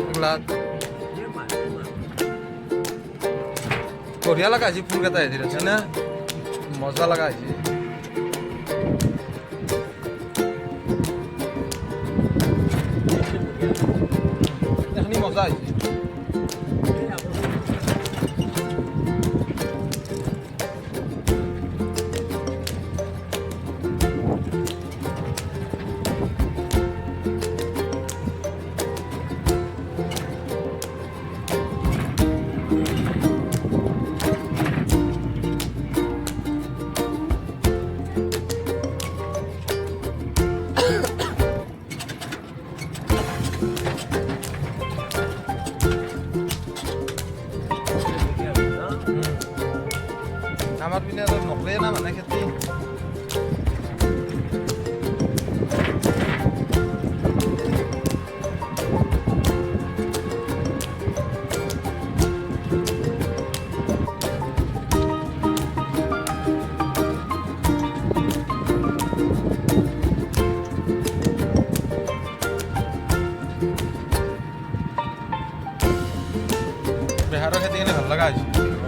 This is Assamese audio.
এগুলা বঢ়িয়া লগা হৈছে ফুলকেইটা হেৰি আছে না মজা লগা হৈছে এইখিনি মজা হৈছে আমাৰ পিনে আৰু নকৰে না মানে খেতি বেহাৰৰ খেতিখিনি ভাল লগা হৈছে